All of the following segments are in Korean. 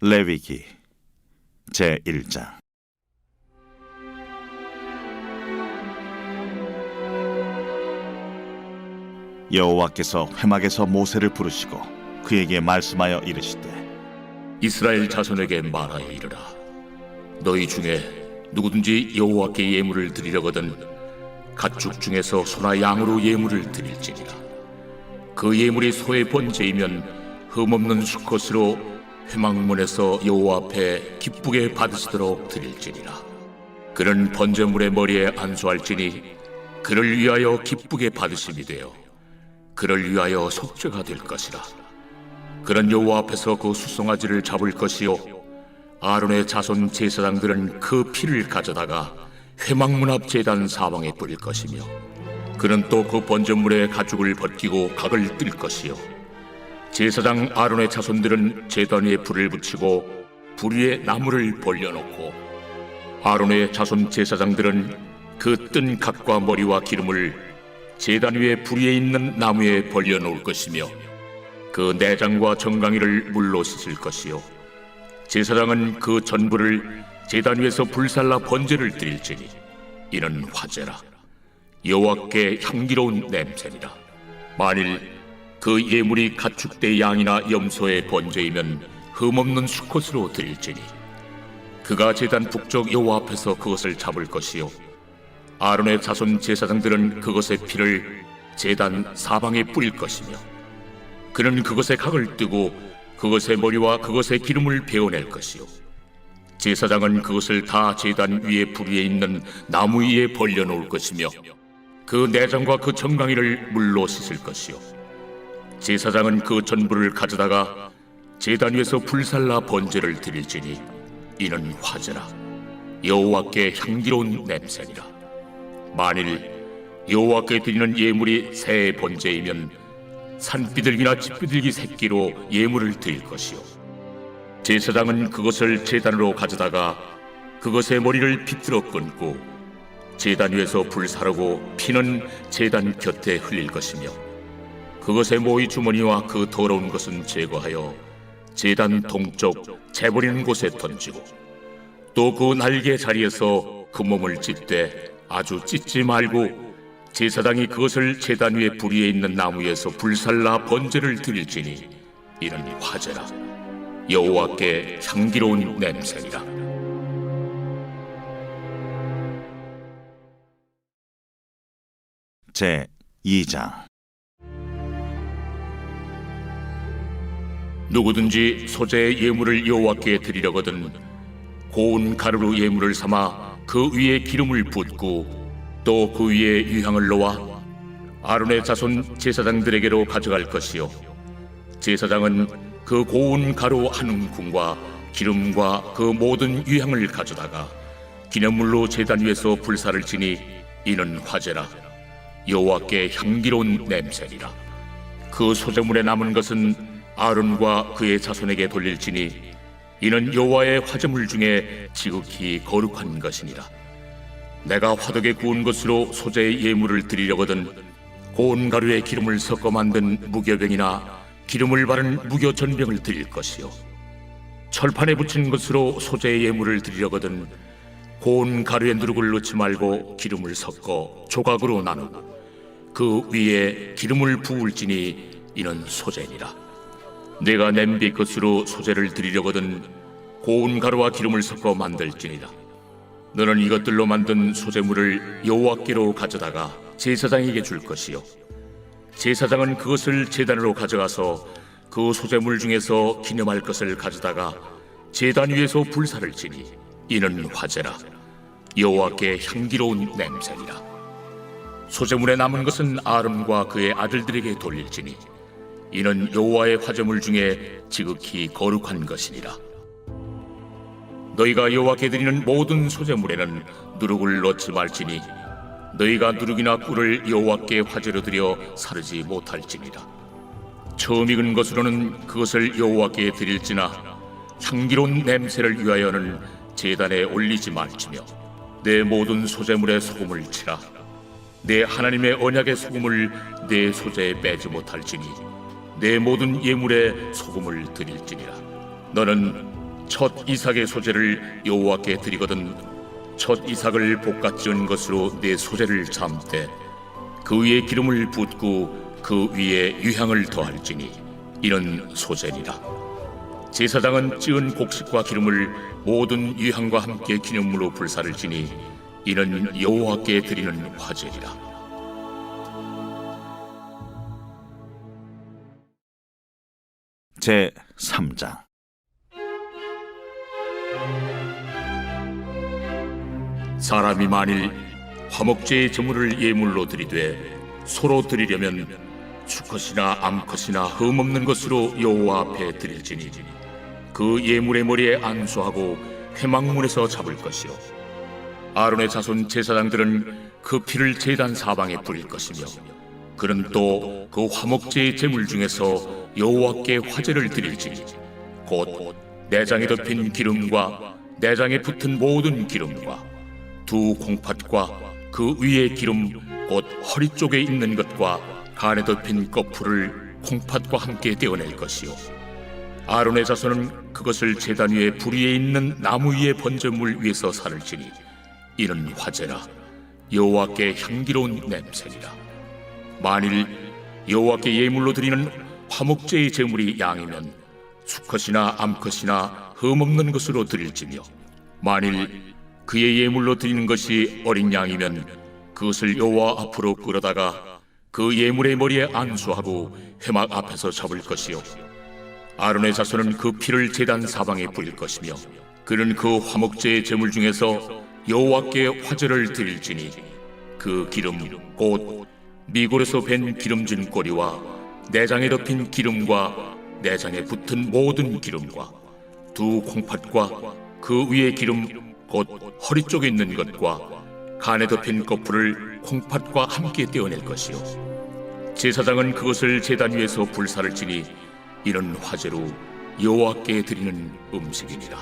레위기 제1장. 여호와께서 회막에서 모세를 부르시고 그에게 말씀하여 이르시되, 이스라엘 자손에게 말하여 이르라. 너희 중에 누구든지 여호와께 예물을 드리려거든 가축 중에서 소나 양으로 예물을 드릴지니라. 그 예물이 소의 번제이면 흠없는 수컷으로 회막문에서 여호와 앞에 기쁘게 받으시도록 드릴지니라. 그는 번제물의 머리에 안수할지니 그를 위하여 기쁘게 받으심이 되어 그를 위하여 속죄가 될 것이라. 그는 여호와 앞에서 그 수송아지를 잡을 것이요, 아론의 자손 제사장들은 그 피를 가져다가 회막문 앞 제단 사방에 뿌릴 것이며, 그는 또 그 번제물의 가죽을 벗기고 각을 뜰 것이요, 제사장 아론의 자손들은 제단 위에 불을 붙이고 불 위에 나무를 벌려놓고, 아론의 자손 제사장들은 그 뜬 각과 머리와 기름을 제단 위에 불 위에 있는 나무에 벌려놓을 것이며, 그 내장과 정강이를 물로 씻을 것이요, 제사장은 그 전부를 제단 위에서 불살라 번제를 드릴지니 이는 화제라. 여호와께 향기로운 냄새니라. 만일 그 예물이 가축대 양이나 염소의 번제이면 흠없는 수컷으로 드릴지니 그가 제단 북쪽 여호와 앞에서 그것을 잡을 것이요, 아론의 자손 제사장들은 그것의 피를 제단 사방에 뿌릴 것이며, 그는 그것의 각을 뜨고 그것의 머리와 그것의 기름을 베어낼 것이요, 제사장은 그것을 다 제단 위에 불 위에 있는 나무 위에 벌려놓을 것이며, 그 내장과 그 정강이를 물로 씻을 것이요, 제사장은 그 전부를 가져다가 제단 위에서 불살라 번제를 드릴지니 이는 화제라. 여호와께 향기로운 냄새니라. 만일 여호와께 드리는 예물이 새의 번제이면 산비둘기나 집비둘기 새끼로 예물을 드릴 것이요, 제사장은 그것을 제단으로 가져다가 그것의 머리를 비틀어 끊고 제단 위에서 불사르고 피는 제단 곁에 흘릴 것이며, 그것의 모이 주머니와 그 더러운 것은 제거하여 제단 동쪽 재버리는 곳에 던지고, 또 그 날개 자리에서 그 몸을 찢되 아주 찢지 말고 제사장이 그것을 제단 위에 불 위에 있는 나무에서 불살라 번제를 드릴지니 이는 화제라. 여호와께 향기로운 냄새니라. 제2장. 누구든지 소재의 예물을 여호와께 드리려거든 고운 가루로 예물을 삼아 그 위에 기름을 붓고 또 그 위에 유향을 놓아 아론의 자손 제사장들에게로 가져갈 것이요, 제사장은 그 고운 가루 한 움큼과 기름과 그 모든 유향을 가져다가 기념물로 제단 위에서 불사를 지니 이는 화제라. 여호와께 향기로운 냄새니라. 그 소재물에 남은 것은 아론과 그의 자손에게 돌릴지니 이는 여호와의 화제물 중에 지극히 거룩한 것이니라. 내가 화덕에 구운 것으로 소재의 예물을 드리려거든 고운 가루에 기름을 섞어 만든 무교병이나 기름을 바른 무교전병을 드릴 것이요, 철판에 붙인 것으로 소재의 예물을 드리려거든 고운 가루에 누룩을 넣지 말고 기름을 섞어 조각으로 나누고 그 위에 기름을 부을지니 이는 소재니라. 내가 냄비 것으로 소재를 드리려거든 고운 가루와 기름을 섞어 만들지니라. 너는 이것들로 만든 소재물을 여호와께로 가져다가 제사장에게 줄 것이요, 제사장은 그것을 제단으로 가져가서 그 소재물 중에서 기념할 것을 가져다가 제단 위에서 불사를 지니 이는 화제라. 여호와께 향기로운 냄새니라. 소재물에 남은 것은 아론과 그의 아들들에게 돌릴지니 이는 여호와의 화제물 중에 지극히 거룩한 것이니라. 너희가 여호와께 드리는 모든 소재물에는 누룩을 넣지 말지니 너희가 누룩이나 꿀을 여호와께 화제로 드려 사르지 못할지니라. 처음 익은 것으로는 그것을 여호와께 드릴지나 향기로운 냄새를 위하여는 제단에 올리지 말지며, 내 모든 소재물에 소금을 치라. 내 하나님의 언약의 소금을 내 소재에 빼지 못할지니 내 모든 예물에 소금을 드릴지니라. 너는 첫 이삭의 소재를 여호와께 드리거든 첫 이삭을 볶아 찌은 것으로 내 소재를 잠때 그 위에 기름을 붓고 그 위에 유향을 더할지니 이는 소재니라. 제사장은 찌은 곡식과 기름을 모든 유향과 함께 기념물로 불사를 지니 이는 여호와께 드리는 화제리라. 제 3장. 사람이 만일 화목제의 제물을 예물로 드리되 소로 드리려면 수컷이나 암컷이나 흠없는 것으로 여호와 앞에 드릴지니 그 예물의 머리에 안수하고 회막문에서 잡을 것이요 아론의 자손 제사장들은 그 피를 제단 사방에 뿌릴 것이며 그는 또 그 화목제의 제물 중에서 여호와께 화제를 드릴지니 곧 내장에 덮인 기름과 내장에 붙은 모든 기름과 두 콩팥과 그 위에 기름 곧 허리 쪽에 있는 것과 간에 덮인 거풀을 콩팥과 함께 떼어낼 것이요 아론의 자손은 그것을 제단 위에 불 위에 있는 나무 위에 번제물 위에서 살을 지니 이는 화제라 여호와께 향기로운 냄새니라. 만일 여호와께 예물로 드리는 화목제의 제물이 양이면 수컷이나 암컷이나 흠없는 것으로 드릴지며 만일 그의 예물로 드리는 것이 어린 양이면 그것을 여호와 앞으로 끌어다가 그 예물의 머리에 안수하고 회막 앞에서 잡을 것이요 아론의 자손은 그 피를 제단 사방에 뿌릴 것이며 그는 그 화목제의 제물 중에서 여호와께 화제를 드릴지니 그 기름 곧 미골에서 밴 기름진 꼬리와 내장에 덮인 기름과 내장에 붙은 모든 기름과 두 콩팥과 그 위에 기름 곧 허리 쪽에 있는 것과 간에 덮인 거풀을 콩팥과 함께 떼어낼 것이요 제사장은 그것을 제단 위에서 불사를 지니 이는 화제로 여호와께 드리는 음식이니라.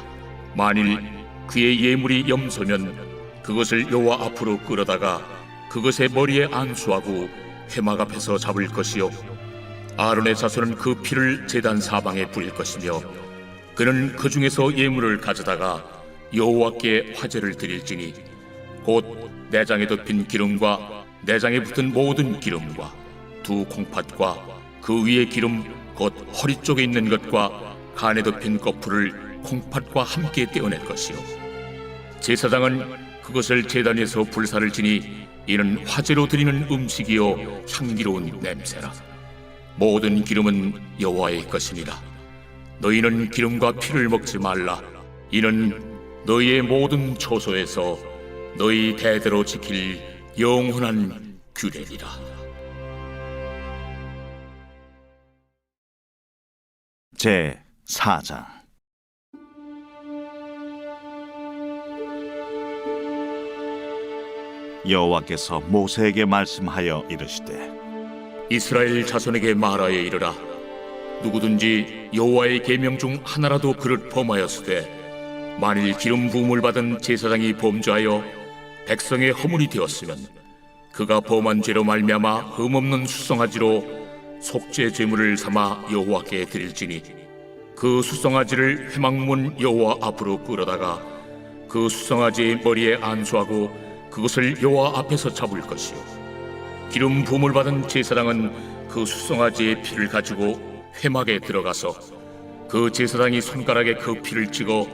만일 그의 예물이 염소면 그것을 여호와 앞으로 끌어다가 그것의 머리에 안수하고 회막 앞에서 잡을 것이요 아론의 자손은 그 피를 제단 사방에 뿌릴 것이며 그는 그 중에서 예물을 가져다가 여호와께 화제를 드릴지니 곧 내장에 덮인 기름과 내장에 붙은 모든 기름과 두 콩팥과 그 위에 기름 곧 허리 쪽에 있는 것과 간에 덮인 거풀을 콩팥과 함께 떼어낼 것이요 제사장은 그것을 제단 위에서 불사를 지니 이는 화제로 드리는 음식이요 향기로운 냄새라. 모든 기름은 여호와의 것이니라. 너희는 기름과 피를 먹지 말라. 이는 너희의 모든 처소에서 너희 대대로 지킬 영원한 규례니라. 제 4장. 여호와께서 모세에게 말씀하여 이르시되 이스라엘 자손에게 말하여 이르라. 누구든지 여호와의 계명 중 하나라도 그릇 범하였으되 만일 기름 부음을 받은 제사장이 범죄하여 백성의 허물이 되었으면 그가 범한 죄로 말미암아 흠없는 수송아지로 속죄 제물을 삼아 여호와께 드릴지니 그 수송아지를 회막문 여호와 앞으로 끌어다가 그 수송아지의 머리에 안수하고 그것을 여호와 앞에서 잡을 것이요 기름 부음을 받은 제사장은 그 수송아지의 피를 가지고 회막에 들어가서 그 제사장이 손가락에 그 피를 찍어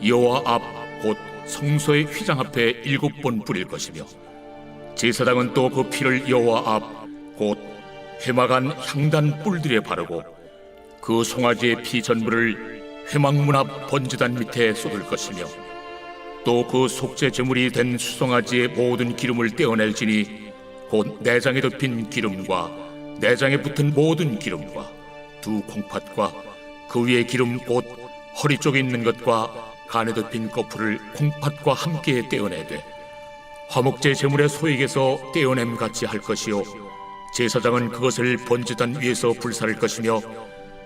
여호와 앞 곧 성소의 휘장 앞에 7번 뿌릴 것이며 제사장은 또 그 피를 여호와 앞 곧 회막 안 향단 뿔들에 바르고 그 송아지의 피 전부를 회막문 앞 번제단 밑에 쏟을 것이며 또 그 속죄 제물이 된 수송아지의 모든 기름을 떼어낼지니 곧 내장에 덮인 기름과 내장에 붙은 모든 기름과 두 콩팥과 그 위에 기름 곧 허리 쪽에 있는 것과 간에 덮인 거풀을 콩팥과 함께 떼어내되 화목제 제물의 소액에서 떼어냄 같이 할 것이요 제사장은 그것을 번제단 위에서 불사를 것이며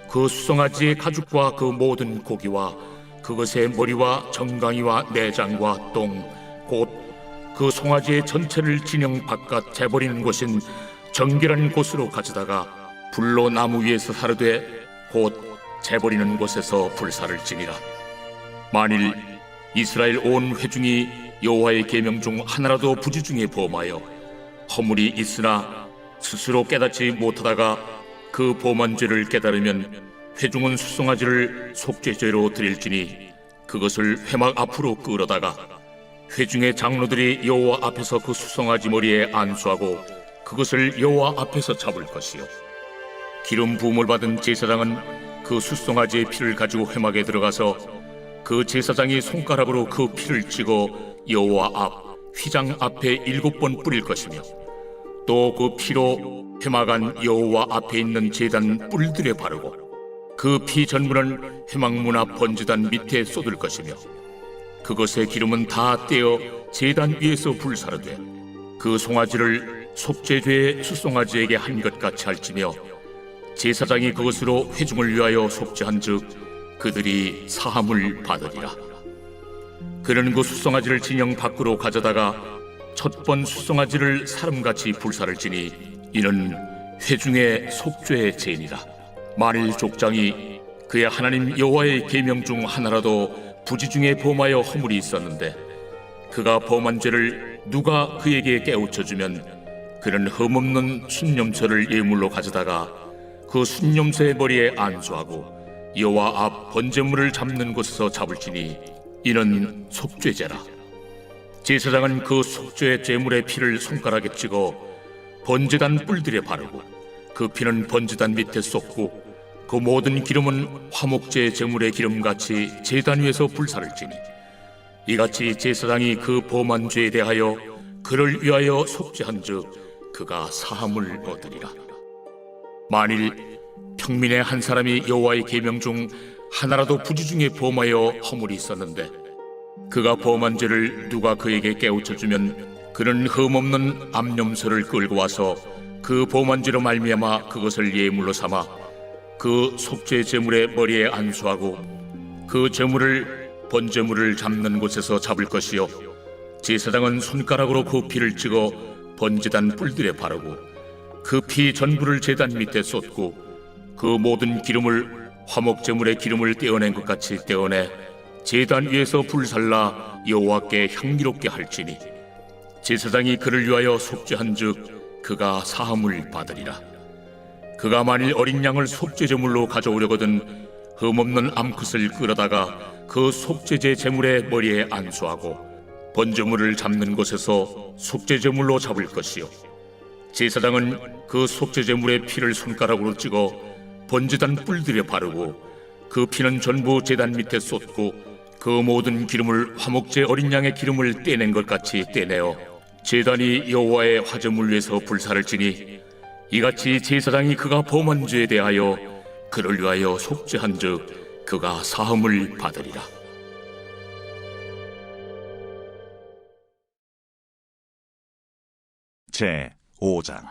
그 수송아지의 가죽과 그 모든 고기와 그것의 머리와 정강이와 내장과 똥 곧 그 송아지의 전체를 진영 바깥 재버리는 곳인 정결한 곳으로 가져다가 불로 나무 위에서 사르되 곧 재버리는 곳에서 불사를 지니라. 만일 이스라엘 온 회중이 여호와의 계명 중 하나라도 부지 중에 범하여 허물이 있으나 스스로 깨닫지 못하다가 그 범한 죄를 깨달으면 회중은 수송아지를 속죄죄로 드릴지니 그것을 회막 앞으로 끌어다가 회중의 장로들이 여호와 앞에서 그 수송아지 머리에 안수하고 그것을 여호와 앞에서 잡을 것이요 기름 부음을 받은 제사장은 그 수송아지의 피를 가지고 회막에 들어가서 그 제사장이 손가락으로 그 피를 찍어 여호와 앞 휘장 앞에 7번 뿌릴 것이며 또 그 피로 회막 안 여호와 앞에 있는 제단 뿔들에 바르고 그 피 전부는 회막문 앞 번제단 밑에 쏟을 것이며 그것의 기름은 다 떼어 제단 위에서 불사르되 그 송아지를 속죄죄의 수송아지에게 한 것 같이 할지며 제사장이 그것으로 회중을 위하여 속죄한즉 그들이 사함을 받으리라. 그는 그 수송아지를 진영 밖으로 가져다가 첫 번 수송아지를 사람같이 불사를지니 이는 회중의 속죄의 죄니라. 만일 족장이 그의 하나님 여호와의 계명 중 하나라도 부지 중에 범하여 허물이 있었는데 그가 범한 죄를 누가 그에게 깨우쳐주면 그는 흠없는 순념소를 예물로 가져다가 그 순념소의 머리에 안수하고 여호와 앞 번제물을 잡는 곳에서 잡을지니 이는 속죄죄라. 제사장은 그 속죄 제물의 피를 손가락에 찍어 번제단 뿔들에 바르고 그 피는 번제단 밑에 쏟고 그 모든 기름은 화목제 제물의 기름같이 제단 위에서 불사를지니 이같이 제사장이 그 범한 죄에 대하여 그를 위하여 속죄한즉 그가 사함을 얻으리라. 만일 평민의 한 사람이 여호와의 계명 중 하나라도 부지 중에 범하여 허물이 있었는데 그가 범한 죄를 누가 그에게 깨우쳐주면 그는 흠없는 암염소를 끌고 와서 그 범한 죄로 말미암아 그것을 예물로 삼아 그 속죄 제물의 머리에 안수하고 그 제물을 번제물을 잡는 곳에서 잡을 것이요 제사장은 손가락으로 그 피를 찍어 번제단 뿔들에 바르고 그 피 전부를 제단 밑에 쏟고 그 모든 기름을 화목제물의 기름을 떼어낸 것 같이 떼어내 제단 위에서 불살라 여호와께 향기롭게 할지니 제사장이 그를 위하여 속죄한즉 그가 사함을 받으리라. 그가 만일 어린 양을 속죄제물로 가져오려거든 흠없는 암컷을 끌어다가 그 속죄제 제물의 머리에 안수하고 번제물을 잡는 곳에서 속죄제물로 잡을 것이요 제사장은 그 속죄제물의 피를 손가락으로 찍어 번제단 뿔들에 바르고 그 피는 전부 제단 밑에 쏟고 그 모든 기름을 화목제 어린 양의 기름을 떼낸 것 같이 떼내어 제단이 여호와의 화제물 위에서 불사를지니 이같이 제사장이 그가 범한 죄에 대하여 그를 위하여 속죄한즉 그가 사함을 받으리라. 제 5장.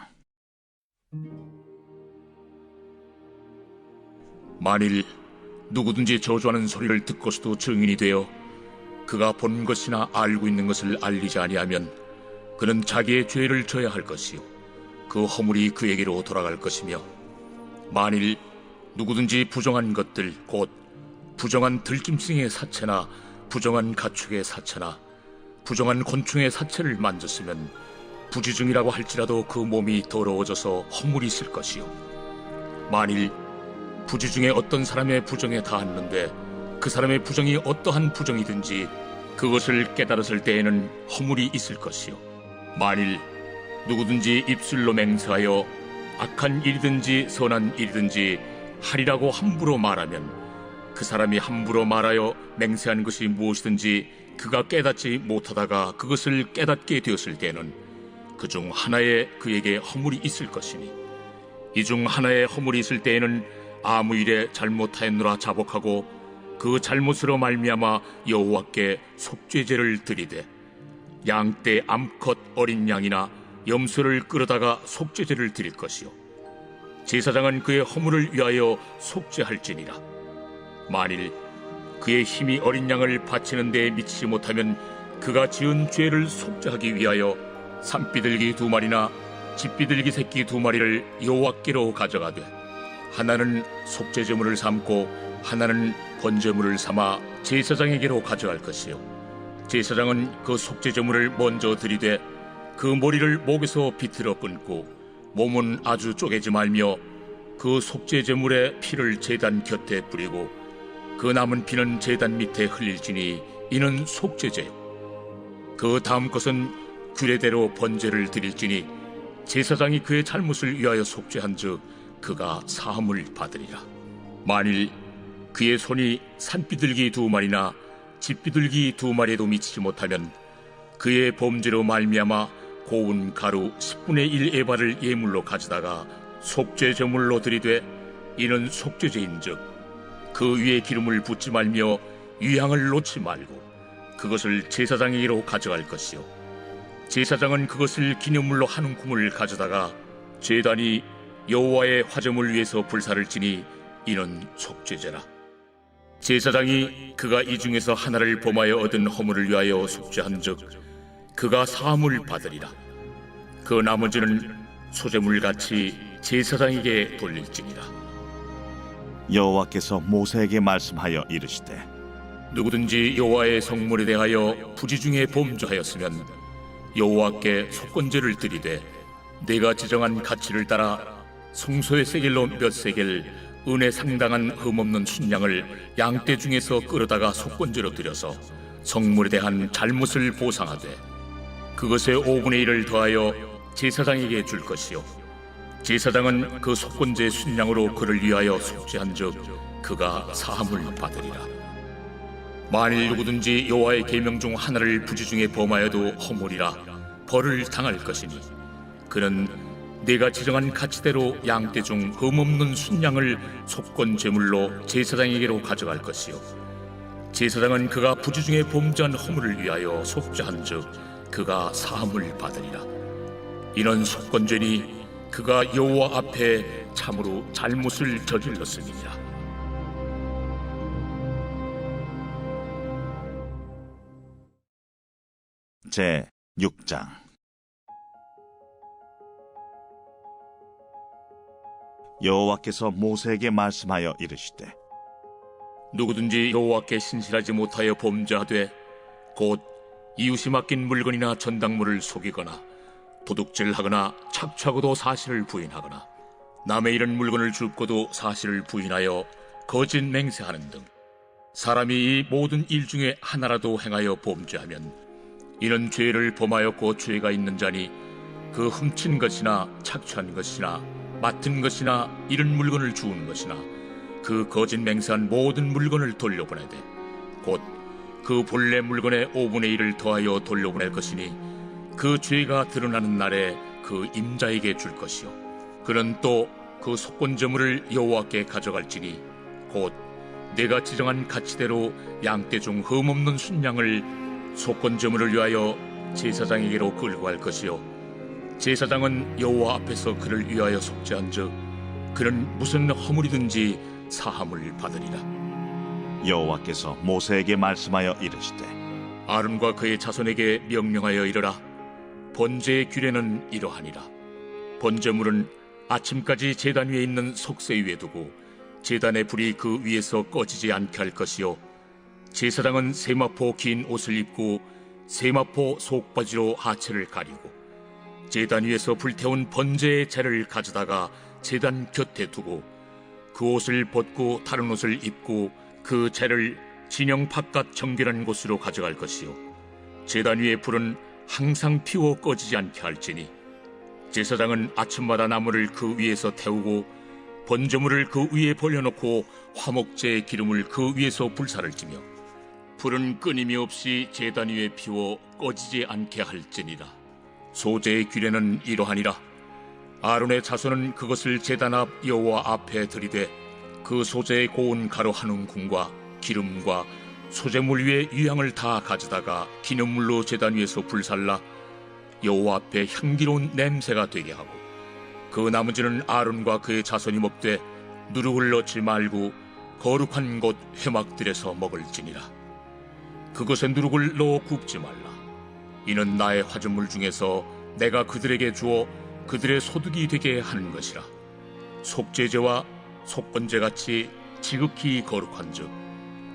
만일 누구든지 저주하는 소리를 듣고서도 증인이 되어 그가 본 것이나 알고 있는 것을 알리지 아니하면 그는 자기의 죄를 져야 할 것이요 그 허물이 그에게로 돌아갈 것이며 만일 누구든지 부정한 것들 곧 부정한 들짐승의 사체나 부정한 가축의 사체나 부정한 곤충의 사체를 만졌으면 부지중이라고 할지라도 그 몸이 더러워져서 허물이 있을 것이요 만일 부지 중에 어떤 사람의 부정에 닿았는데 그 사람의 부정이 어떠한 부정이든지 그것을 깨달았을 때에는 허물이 있을 것이요 만일 누구든지 입술로 맹세하여 악한 일이든지 선한 일이든지 하리라고 함부로 말하면 그 사람이 함부로 말하여 맹세한 것이 무엇이든지 그가 깨닫지 못하다가 그것을 깨닫게 되었을 때는 그 중 하나에 그에게 허물이 있을 것이니 이 중 하나에 허물이 있을 때에는 아무 일에 잘못하였노라 자복하고 그 잘못으로 말미암아 여호와께 속죄제를 드리되 양떼 암컷 어린 양이나 염소를 끌어다가 속죄제를 드릴 것이요 제사장은 그의 허물을 위하여 속죄할지니라. 만일 그의 힘이 어린 양을 바치는 데에 미치지 못하면 그가 지은 죄를 속죄하기 위하여 산비둘기 2마리나 집비둘기 새끼 2마리를 여호와께로 가져가되 하나는 속죄제물을 삼고 하나는 번제물을 삼아 제사장에게로 가져갈 것이요 제사장은 그 속죄제물을 먼저 들이되 그 머리를 목에서 비틀어 끊고 몸은 아주 쪼개지 말며 그 속죄제물의 피를 제단 곁에 뿌리고 그 남은 피는 제단 밑에 흘릴지니 이는 속죄제요 그 다음 것은 규례대로 번제를 드릴지니 제사장이 그의 잘못을 위하여 속죄한즉 그가 사함을 받으리라. 만일 그의 손이 산비둘기 2마리나 집비둘기 2마리에도 미치지 못하면 그의 범죄로 말미암아 고운 가루 10분의 1 에바를 예물로 가져다가 속죄제물로 드리되 이는 속죄제인즉 그 위에 기름을 붓지 말며 유향을 놓지 말고 그것을 제사장에게로 가져갈 것이요 제사장은 그것을 기념물로 한 움큼을 가져다가 제단이 여호와의 화제물 위에서 불사를 지니 이는 속죄제라. 제사장이 그가 이 중에서 하나를 범하여 얻은 허물을 위하여 속죄한즉 그가 사함을 받으리라. 그 나머지는 소제물같이 제사장에게 돌릴지니라. 여호와께서 모세에게 말씀하여 이르시되 누구든지 여호와의 성물에 대하여 부지 중에 범죄하였으면 여호와께 속건제를 드리되 내가 지정한 가치를 따라 성소의 세겔로 몇 세겔 은에 상당한 흠없는 순양을 양떼 중에서 끌어다가 속건제로 드려서 성물에 대한 잘못을 보상하되 그것의 5분의 1을 더하여 제사장에게 줄 것이요 제사장은 그 속건제 순양으로 그를 위하여 속죄한즉 그가 사함을 받으리라. 만일 누구든지 여호와의 계명 중 하나를 부지 중에 범하여도 허물이라 벌을 당할 것이니 그는 내가 지정한 가치대로 양떼 중 흠없는 순양을 속건 제물로 제사장에게로 가져갈 것이요 제사장은 그가 부지 중에 범죄한 허물을 위하여 속죄한즉 그가 사함을 받으리라. 이는 속건죄니 그가 여호와 앞에 참으로 잘못을 저질렀음이니라. 제 6장. 여호와께서 모세에게 말씀하여 이르시되 누구든지 여호와께 신실하지 못하여 범죄하되 곧 이웃이 맡긴 물건이나 전당물을 속이거나 도둑질하거나 착취하고도 사실을 부인하거나 남의 잃은 물건을 줍고도 사실을 부인하여 거짓 맹세하는 등 사람이 이 모든 일 중에 하나라도 행하여 범죄하면 이는 죄를 범하였고 죄가 있는 자니 그 훔친 것이나 착취한 것이나 맡은 것이나 잃은 물건을 주운 것이나 그 거짓 맹세한 모든 물건을 돌려보내되 곧 그 본래 물건의 5분의 1을 더하여 돌려보낼 것이니 그 죄가 드러나는 날에 그 임자에게 줄 것이요 그는 또 그 속건제물을 여호와께 가져갈지니 곧 내가 지정한 가치대로 양떼 중 흠없는 순양을 속건제물을 위하여 제사장에게로 끌고 갈 것이요 제사장은 여호와 앞에서 그를 위하여 속죄한즉 그는 무슨 허물이든지 사함을 받으리라. 여호와께서 모세에게 말씀하여 이르시되 아론과 그의 자손에게 명령하여 이르라. 번제의 규례는 이러하니라. 번제물은 아침까지 제단 위에 있는 속세 위에 두고 제단의 불이 그 위에서 꺼지지 않게 할 것이요 제사장은 세마포 긴 옷을 입고 세마포 속바지로 하체를 가리고 제단 위에서 불태운 번제의 재를 가져다가 제단 곁에 두고 그 옷을 벗고 다른 옷을 입고 그 재를 진영 바깥 정결한 곳으로 가져갈 것이요 제단 위의 불은 항상 피워 꺼지지 않게 할지니 제사장은 아침마다 나무를 그 위에서 태우고 번제물을 그 위에 벌려놓고 화목제의 기름을 그 위에서 불사를 지며 불은 끊임이 없이 제단 위에 피워 꺼지지 않게 할지니라. 소제의 규례는 이러하니라. 아론의 자손은 그것을 제단 앞 여호와 앞에 들이되 그 소제의 고운 가루 한 움큼과 기름과 소제물 위에 유향을 다 가져다가 기념물로 제단 위에서 불살라 여호와 앞에 향기로운 냄새가 되게 하고 그 나머지는 아론과 그의 자손이 먹되 누룩을 넣지 말고 거룩한 곳 회막들에서 먹을지니라. 그것에 누룩을 넣어 굽지 말라. 이는 나의 화제물 중에서 내가 그들에게 주어 그들의 소득이 되게 하는 것이라. 속죄제와 속건제같이 지극히 거룩한즉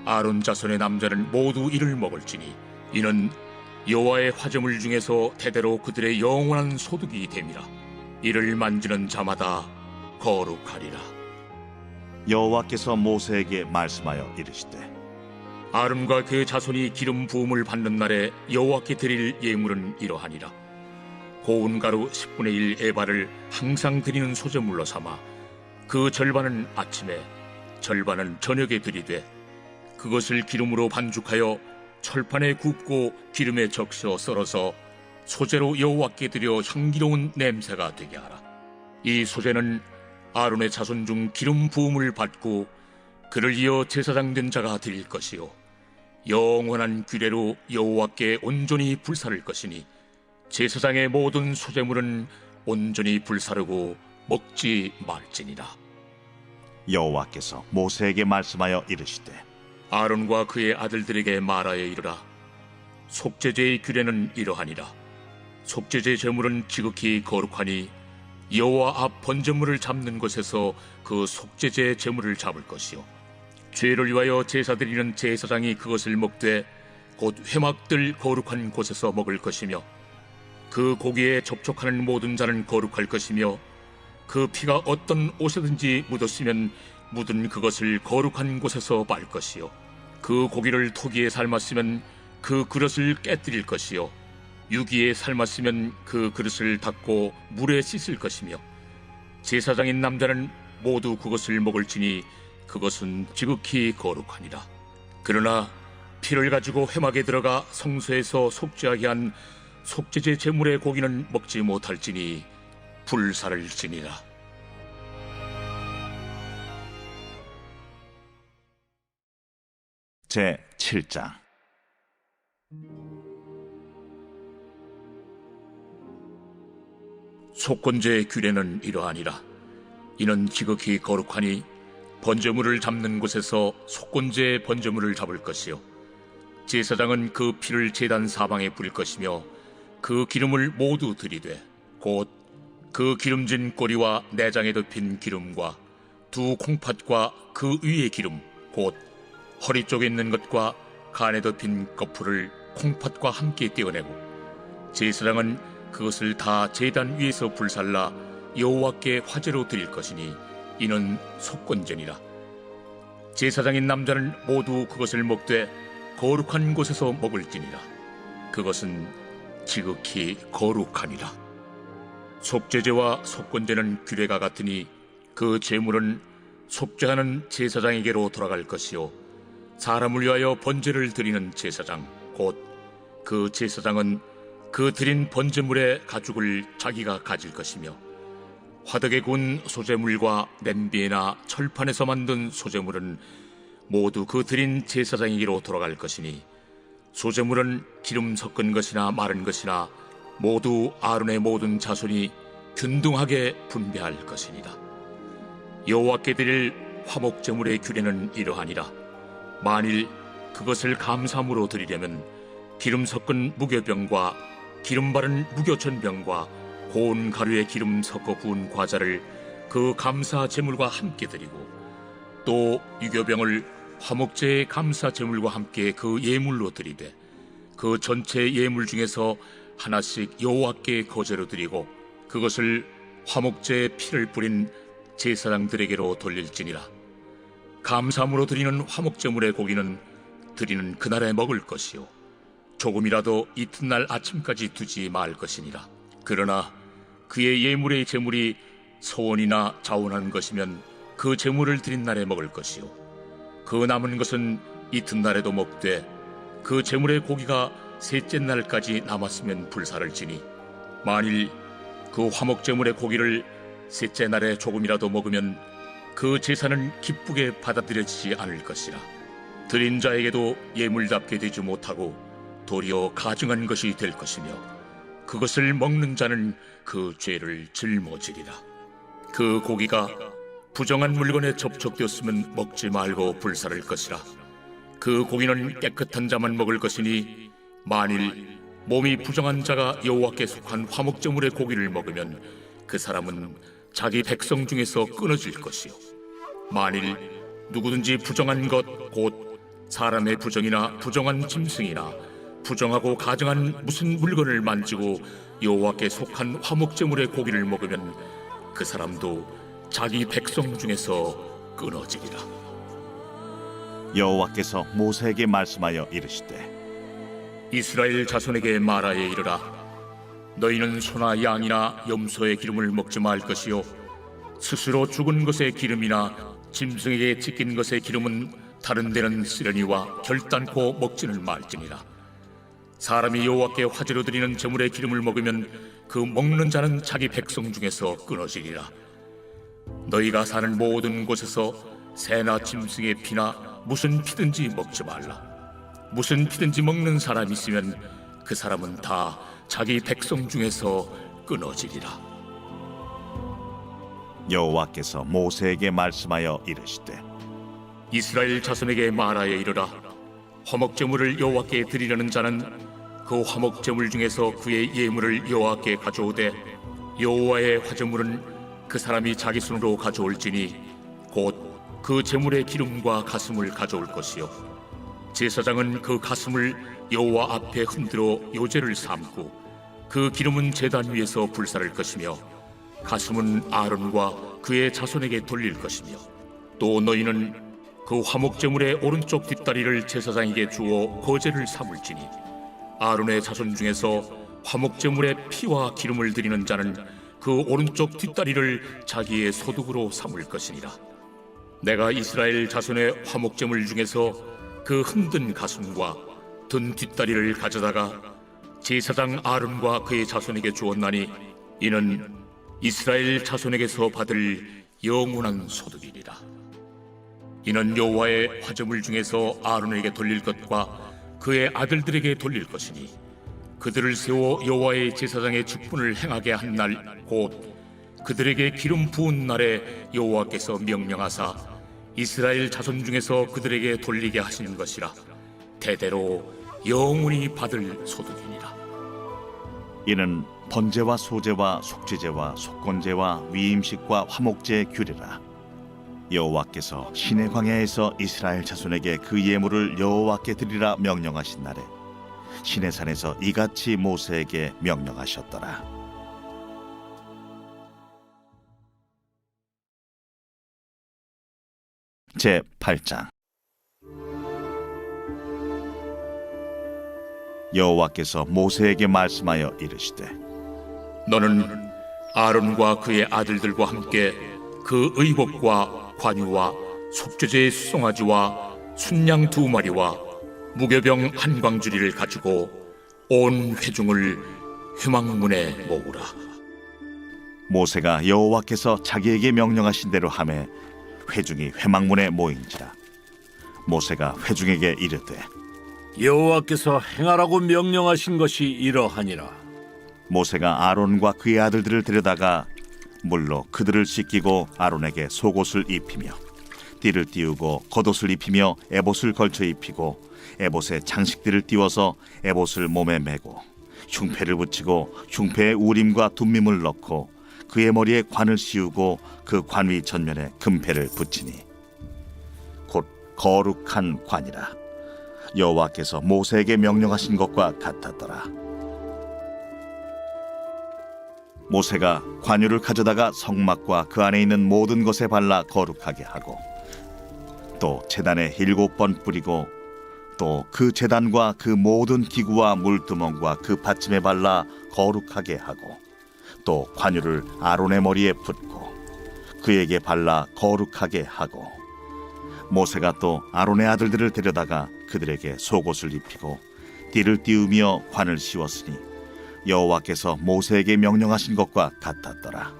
아론 자손의 남자는 모두 이를 먹을지니 이는 여호와의 화제물 중에서 대대로 그들의 영원한 소득이 됨이라. 이를 만지는 자마다 거룩하리라. 여호와께서 모세에게 말씀하여 이르시되 아론과 그의 자손이 기름 부음을 받는 날에 여호와께 드릴 예물은 이러하니라. 고운 가루 10분의 1 에바를 항상 드리는 소제물로 삼아 그 절반은 아침에 절반은 저녁에 드리되 그것을 기름으로 반죽하여 철판에 굽고 기름에 적셔 썰어서 소제로 여호와께 드려 향기로운 냄새가 되게 하라. 이 소제는 아론의 자손 중 기름 부음을 받고 그를 이어 제사장 된 자가 드릴 것이요 영원한 규례로 여호와께 온전히 불사를 것이니 제사장의 모든 소제물은 온전히 불사르고 먹지 말지니라. 여호와께서 모세에게 말씀하여 이르시되 아론과 그의 아들들에게 말하여 이르라. 속죄제의 규례는 이러하니라. 속죄제 제물은 지극히 거룩하니 여호와 앞 번제물을 잡는 곳에서 그 속죄제 제물을 잡을 것이요 죄를 위하여 제사 드리는 제사장이 그것을 먹되 곧 회막들 거룩한 곳에서 먹을 것이며 그 고기에 접촉하는 모든 자는 거룩할 것이며 그 피가 어떤 옷에든지 묻었으면 묻은 그것을 거룩한 곳에서 빨 것이요 그 고기를 토기에 삶았으면 그 그릇을 깨뜨릴 것이요 유기에 삶았으면 그 그릇을 닦고 물에 씻을 것이며 제사장인 남자는 모두 그것을 먹을지니 그것은 지극히 거룩하니라. 그러나 피를 가지고 회막에 들어가 성소에서 속죄하게 한 속죄제 제물의 고기는 먹지 못할지니 불사를지니라. 제 7장 속건제의 규례는 이러하니라. 이는 지극히 거룩하니 번제물을 잡는 곳에서 속건제의 번제물을 잡을 것이요 제사장은 그 피를 제단 사방에 부릴 것이며 그 기름을 모두 들이되 곧 그 기름진 꼬리와 내장에 덮인 기름과 두 콩팥과 그 위의 기름 곧 허리 쪽에 있는 것과 간에 덮인 거풀을 콩팥과 함께 떼어내고 제사장은 그것을 다 제단 위에서 불살라 여호와께 화제로 드릴 것이니 이는 속건제니라. 제사장인 남자는 모두 그것을 먹되 거룩한 곳에서 먹을지니라. 그것은 지극히 거룩하니라. 속죄제와 속건제는 규례가 같으니 그 제물은 속죄하는 제사장에게로 돌아갈 것이요 사람을 위하여 번제를 드리는 제사장 곧 그 제사장은 그 드린 번제물의 가죽을 자기가 가질 것이며 화덕에 구운 소제물과 냄비나 철판에서 만든 소제물은 모두 그 드린 제사장에게로 돌아갈 것이니 소제물은 기름 섞은 것이나 마른 것이나 모두 아론의 모든 자손이 균등하게 분배할 것이니라. 여호와께 드릴 화목제물의 규례는 이러하니라. 만일 그것을 감사함으로 드리려면 기름 섞은 무교병과 기름 바른 무교전병과 고운 가루에 기름 섞어 구운 과자를 그 감사 제물과 함께 드리고 또 유교병을 화목제의 감사 제물과 함께 그 예물로 드리되 그 전체 예물 중에서 하나씩 여호와께 거제로 드리고 그것을 화목제의 피를 뿌린 제사장들에게로 돌릴지니라. 감사함으로 드리는 화목제물의 고기는 드리는 그날에 먹을 것이요 조금이라도 이튿날 아침까지 두지 말 것이니라. 그러나 그의 예물의 제물이 소원이나 자원한 것이면 그 제물을 드린 날에 먹을 것이요 그 남은 것은 이튿날에도 먹되 그 제물의 고기가 셋째 날까지 남았으면 불사를지니 만일 그 화목제물의 고기를 셋째 날에 조금이라도 먹으면 그 제사는 기쁘게 받아들여지지 않을 것이라. 드린 자에게도 예물답게 되지 못하고 도리어 가증한 것이 될 것이며 그것을 먹는 자는 그 죄를 짊어지리라. 그 고기가 부정한 물건에 접촉되었으면 먹지 말고 불사를 것이라. 그 고기는 깨끗한 자만 먹을 것이니 만일 몸이 부정한 자가 여호와께 속한 화목제물의 고기를 먹으면 그 사람은 자기 백성 중에서 끊어질 것이요 만일 누구든지 부정한 것 곧 사람의 부정이나 부정한 짐승이나 부정하고 가증한 무슨 물건을 만지고 여호와께 속한 화목제물의 고기를 먹으면 그 사람도 자기 백성 중에서 끊어지리라. 여호와께서 모세에게 말씀하여 이르시되 이스라엘 자손에게 말하여 이르라. 너희는 소나 양이나 염소의 기름을 먹지 말 것이요 스스로 죽은 것의 기름이나 짐승에게 찢긴 것의 기름은 다른 데는 쓰려니와 결단코 먹지는 말지니라. 사람이 여호와께 화제로 드리는 제물의 기름을 먹으면 그 먹는 자는 자기 백성 중에서 끊어지리라. 너희가 사는 모든 곳에서 새나 짐승의 피나 무슨 피든지 먹지 말라. 무슨 피든지 먹는 사람이 있으면 그 사람은 다 자기 백성 중에서 끊어지리라. 여호와께서 모세에게 말씀하여 이르시되 이스라엘 자손에게 말하여 이르라. 화목제물을 여호와께 드리려는 자는 그 화목제물 중에서 그의 예물을 여호와께 가져오되 여호와의 화제물은 그 사람이 자기 손으로 가져올지니 곧 그 제물의 기름과 가슴을 가져올 것이요 제사장은 그 가슴을 여호와 앞에 흔들어 요제를 삼고 그 기름은 제단 위에서 불사를 것이며 가슴은 아론과 그의 자손에게 돌릴 것이며 또 너희는 그 화목제물의 오른쪽 뒷다리를 제사장에게 주어 거제를 삼을지니 아론의 자손 중에서 화목제물의 피와 기름을 드리는 자는 그 오른쪽 뒷다리를 자기의 소득으로 삼을 것이니라. 내가 이스라엘 자손의 화목제물 중에서 그 흔든 가슴과 든 뒷다리를 가져다가 제사장 아론과 그의 자손에게 주었나니 이는 이스라엘 자손에게서 받을 영원한 소득이니라. 이는 여호와의 화제물 중에서 아론에게 돌릴 것과 그의 아들들에게 돌릴 것이니 그들을 세워 여호와의 제사장의 직분을 행하게 한 날 곧 그들에게 기름 부은 날에 여호와께서 명령하사 이스라엘 자손 중에서 그들에게 돌리게 하시는 것이라. 대대로 영원히 받을 소득이니라. 이는 번제와 소제와 속죄제와 속건제와 위임식과 화목제의 규례라. 여호와께서 시내 광야에서 이스라엘 자손에게 그 예물을 여호와께 드리라 명령하신 날에 시내산에서 이같이 모세에게 명령하셨더라. 제 8장. 여호와께서 모세에게 말씀하여 이르시되 너는 아론과 그의 아들들과 함께 그 의복과 관유와 속죄제의 수송아지와 순양 2마리와 무교병 한 광주리를 가지고 온 회중을 회막문에 모으라. 모세가 여호와께서 자기에게 명령하신 대로 하매 회중이 회막문에 모인지라. 모세가 회중에게 이르되 여호와께서 행하라고 명령하신 것이 이러하니라. 모세가 아론과 그의 아들들을 데려다가 물로 그들을 씻기고 아론에게 속옷을 입히며 띠를 띄우고 겉옷을 입히며 에봇을 걸쳐 입히고 에봇에 장식들을 띄워서 에봇을 몸에 메고 흉패를 붙이고 흉패에 우림과 둠밈을 넣고 그의 머리에 관을 씌우고 그 관 위 전면에 금패를 붙이니 곧 거룩한 관이라. 여호와께서 모세에게 명령하신 것과 같았더라. 모세가 관유를 가져다가 성막과 그 안에 있는 모든 것에 발라 거룩하게 하고 또 제단에 7번 뿌리고 또 그 제단과 그 모든 기구와 물두멍과 그 받침에 발라 거룩하게 하고 또 관유를 아론의 머리에 붓고 그에게 발라 거룩하게 하고 모세가 또 아론의 아들들을 데려다가 그들에게 속옷을 입히고 띠를 띄우며 관을 씌웠으니 여호와께서 모세에게 명령하신 것과 같았더라.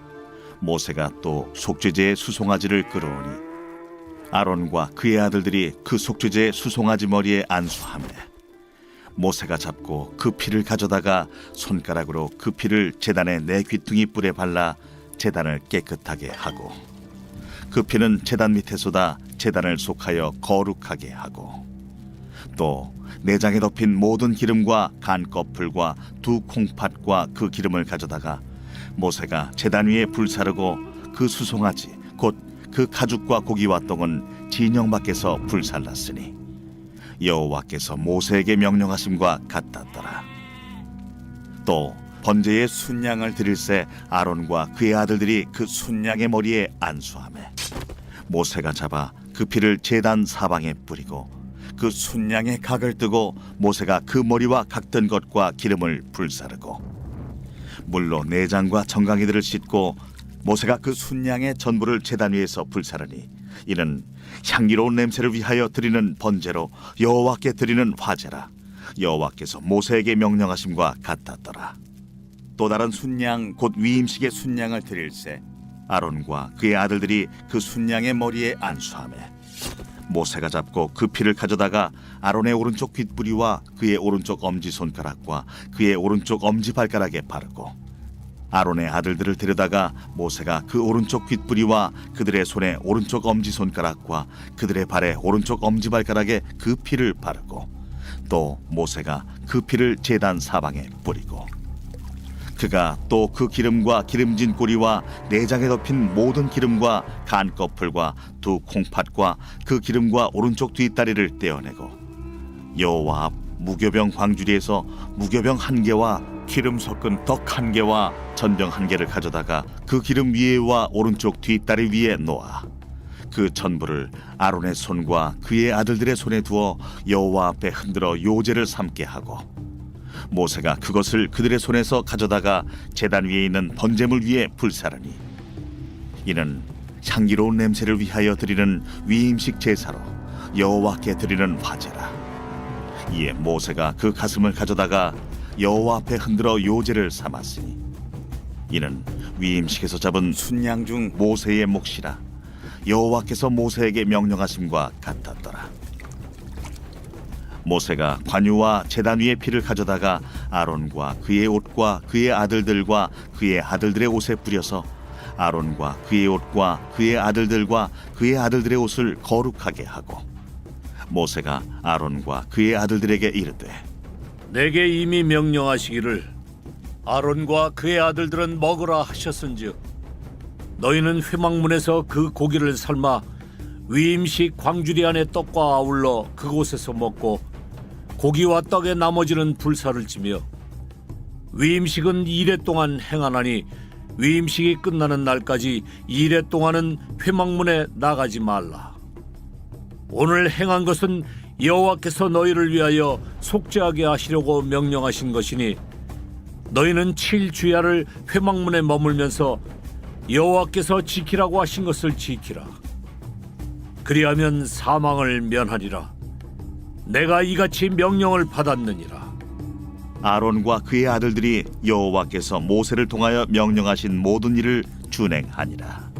모세가 또 속죄제의 수송아지를 끌어오니 아론과 그의 아들들이 그 속죄제의 수송아지 머리에 안수하매 모세가 잡고 그 피를 가져다가 손가락으로 그 피를 제단의 네 귀퉁이 뿔에 발라 제단을 깨끗하게 하고 그 피는 제단 밑에 쏟아 제단을 속하여 거룩하게 하고 또 내장에 덮인 모든 기름과 간꺼풀과 2 콩팥과 그 기름을 가져다가 모세가 제단 위에 불사르고 그 수송아지 곧 그 가죽과 고기와 똥은 진영 밖에서 불살랐으니 여호와께서 모세에게 명령하심과 같았더라. 또 번제의 순양을 드릴새 아론과 그의 아들들이 그 순양의 머리에 안수하매 모세가 잡아 그 피를 제단 사방에 뿌리고 그 순양의 각을 뜨고 모세가 그 머리와 각든 것과 기름을 불사르고 물로 내장과 정강이들을 씻고 모세가 그 순양의 전부를 제단 위에서 불사르니 이는 향기로운 냄새를 위하여 드리는 번제로 여호와께 드리는 화제라. 여호와께서 모세에게 명령하심과 같았더라. 또 다른 순양 곧 위임식의 순양을 드릴새 아론과 그의 아들들이 그 순양의 머리에 안수하매 모세가 잡고 그 피를 가져다가 아론의 오른쪽 귓부리와 그의 오른쪽 엄지손가락과 그의 오른쪽 엄지발가락에 바르고 아론의 아들들을 데려다가 모세가 그 오른쪽 귓부리와 그들의 손에 오른쪽 엄지손가락과 그들의 발에 오른쪽 엄지발가락에 그 피를 바르고 또 모세가 그 피를 제단 사방에 뿌리고 그가 또 그 기름과 기름진 꼬리와 내장에 덮인 모든 기름과 간꺼풀과 두 콩팥과 그 기름과 오른쪽 뒷다리를 떼어내고 여호와 앞 무교병 광주리에서 무교병 1개와 기름 섞은 떡 1개와 전병 1개를 가져다가 그 기름 위에와 오른쪽 뒷다리 위에 놓아 그 전부를 아론의 손과 그의 아들들의 손에 두어 여호와 앞에 흔들어 요제를 삼게 하고 모세가 그것을 그들의 손에서 가져다가 제단 위에 있는 번제물 위에 불사르니 이는 향기로운 냄새를 위하여 드리는 위임식 제사로 여호와께 드리는 화제라. 이에 모세가 그 가슴을 가져다가 여호와 앞에 흔들어 요제를 삼았으니 이는 위임식에서 잡은 순양 중 모세의 몫이라. 여호와께서 모세에게 명령하심과 같았더라. 모세가 관유와 제단 위의 피를 가져다가 아론과 그의 옷과 그의 아들들과 그의 아들들의 옷에 뿌려서 아론과 그의 옷과 그의 아들들과 그의 아들들의 옷을 거룩하게 하고 모세가 아론과 그의 아들들에게 이르되 내게 이미 명령하시기를 아론과 그의 아들들은 먹으라 하셨은즉 너희는 회막문에서 그 고기를 삶아 위임식 광주리 안의 떡과 아울러 그곳에서 먹고 고기와 떡의 나머지는 불사를 지며 위임식은 2례 동안 행하나니 위임식이 끝나는 날까지 2례 동안은 회막문에 나가지 말라. 오늘 행한 것은 여호와께서 너희를 위하여 속죄하게 하시려고 명령하신 것이니 너희는 7주야를 회막문에 머물면서 여호와께서 지키라고 하신 것을 지키라. 그리하면 사망을 면하리라. 내가 이같이 명령을 받았느니라. 아론과 그의 아들들이 여호와께서 모세를 통하여 명령하신 모든 일을 준행하니라.